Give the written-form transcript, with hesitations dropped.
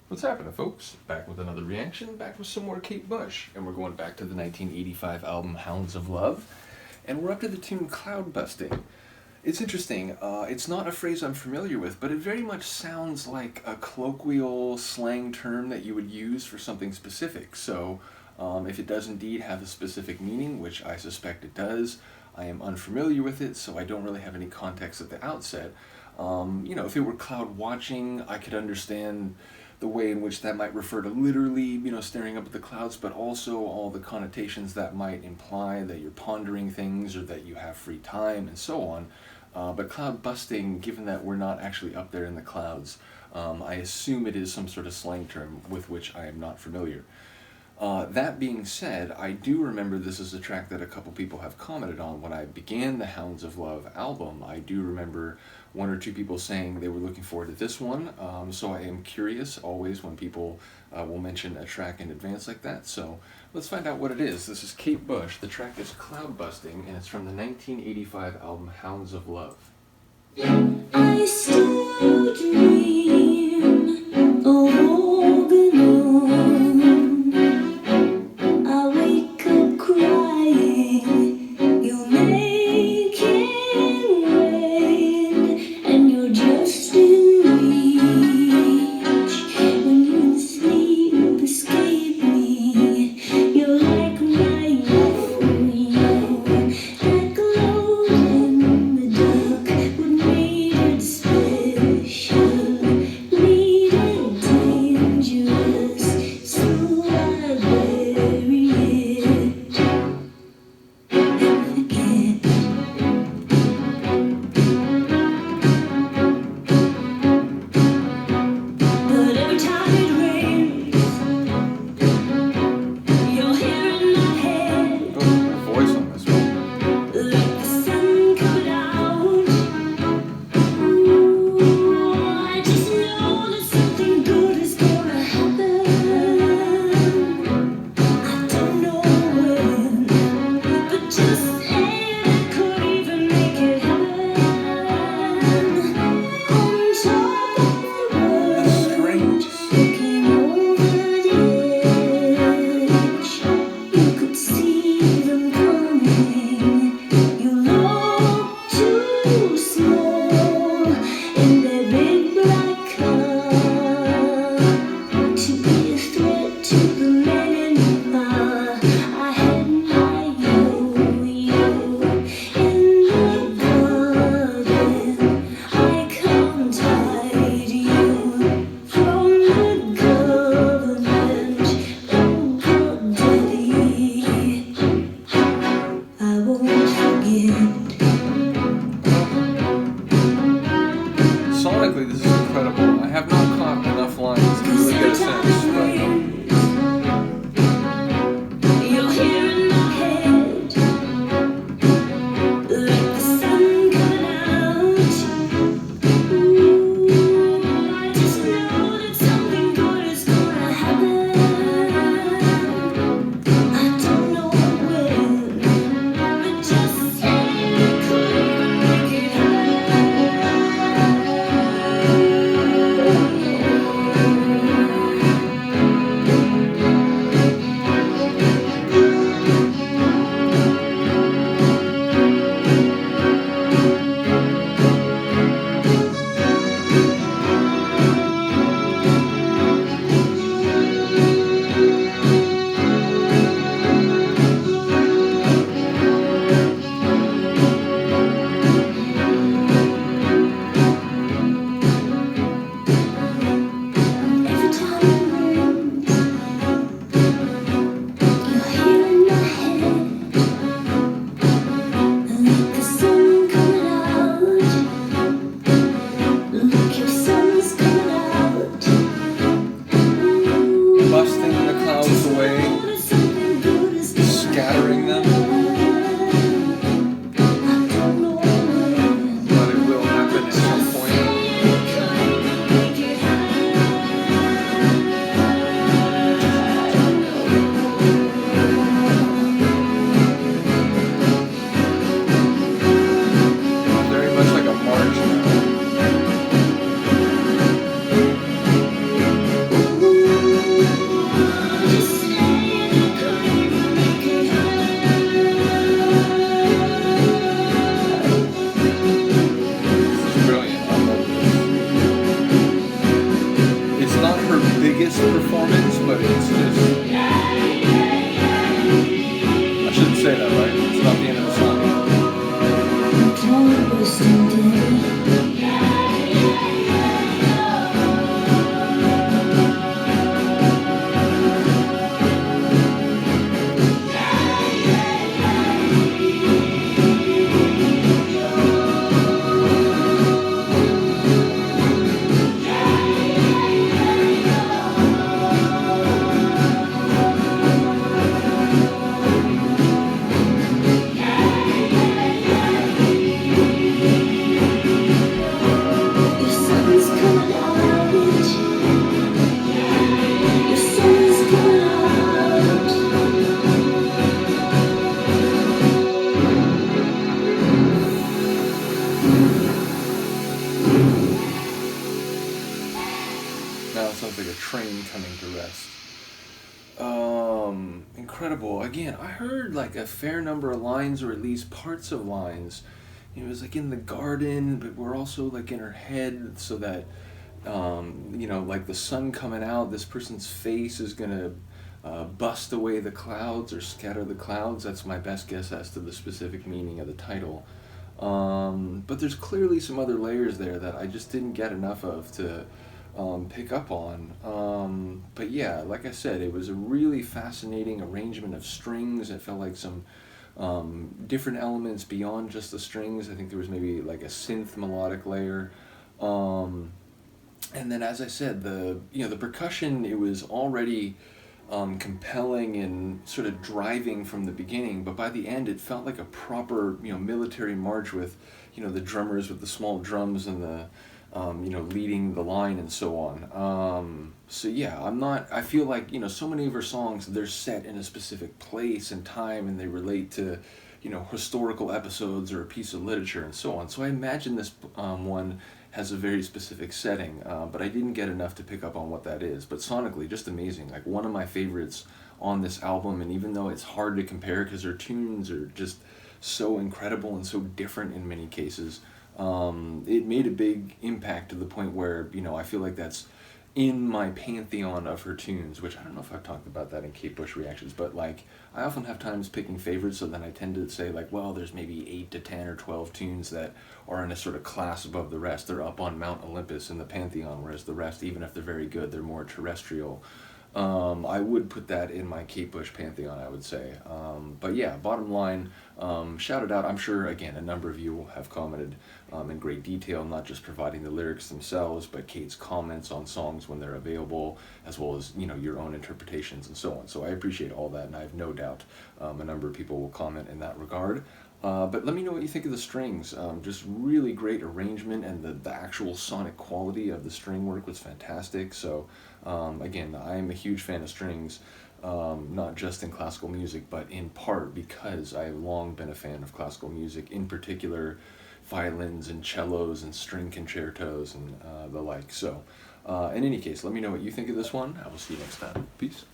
What's happening, folks? Back with another reaction, back with some more Kate Bush, and we're going back to the 1985 album Hounds of Love, and we're up to the tune Cloudbusting. It's interesting, it's not a phrase I'm familiar with, but it very much sounds like a colloquial slang term that you would use for something specific. So, if it does indeed have a specific meaning, which I suspect it does, I am unfamiliar with it, so I don't really have any context at the outset. If it were cloud watching, I could understand the way in which that might refer to literally, staring up at the clouds, but also all the connotations that might imply that you're pondering things or that you have free time and so on. But cloud busting, given that we're not actually up there in the clouds, I assume it is some sort of slang term with which I am not familiar. That being said, I do remember this is a track that a couple people have commented on. When I began the Hounds of Love album, I do remember one or two people saying they were looking forward to this one, so I am curious always when people will mention a track in advance like that. So let's find out what it is. This is Kate Bush. The track is Cloudbusting, and it's from the 1985 album Hounds of Love. I still dream of walking on. I wake up crying. You're making rain, and you're just in reach. When you sleep, escape me. You're like my offering, like a glow in the dark. What made it special? her biggest performance, but it's just... I shouldn't say that, right? It's not the end of the song. Cloudbusting day. Your sun's coming out. Your sun's coming out. Now it sounds like a train coming to rest. Incredible. Again, I heard like a fair number of lines, or at least parts of lines. It was like in the garden, but we're also like in her head, so that like the sun coming out, this person's face is gonna bust away the clouds or scatter the clouds. That's my best guess as to the specific meaning of the title. But there's clearly some other layers there that I just didn't get enough of to pick up on. But yeah, like I said, it was a really fascinating arrangement of strings. It felt like some different elements beyond just the strings. I think there was maybe like a synth melodic layer. And then, as I said, the percussion, it was already compelling and sort of driving from the beginning, but by the end it felt like a proper military march with the drummers with the small drums and the leading the line and so on. So yeah, I feel like so many of her songs, they're set in a specific place and time, and they relate to historical episodes or a piece of literature and so on. So I imagine this one has a very specific setting, but I didn't get enough to pick up on what that is. But sonically, just amazing. Like one of my favorites on this album, and even though it's hard to compare because her tunes are just so incredible and so different in many cases, it made a big impact to the point where I feel like that's in my pantheon of her tunes, which I don't know if I've talked about that in Kate Bush reactions, but like I often have times picking favorites, so then I tend to say like, well, there's maybe 8 to 10 or 12 tunes that are in a sort of class above the rest. They're up on Mount Olympus in the pantheon, whereas the rest, even if they're very good, they're more terrestrial. I would put that in my Kate Bush pantheon, I would say. But yeah, bottom line, shout it out. I'm sure, again, a number of you have commented in great detail, not just providing the lyrics themselves, but Kate's comments on songs when they're available, as well as, your own interpretations and so on. So I appreciate all that, and I have no doubt a number of people will comment in that regard. But let me know what you think of the strings. Just really great arrangement, and the actual sonic quality of the string work was fantastic. So again, I am a huge fan of strings, not just in classical music, but in part because I have long been a fan of classical music, in particular violins and cellos and string concertos and the like. So in any case, let me know what you think of this one. I will see you next time. Peace.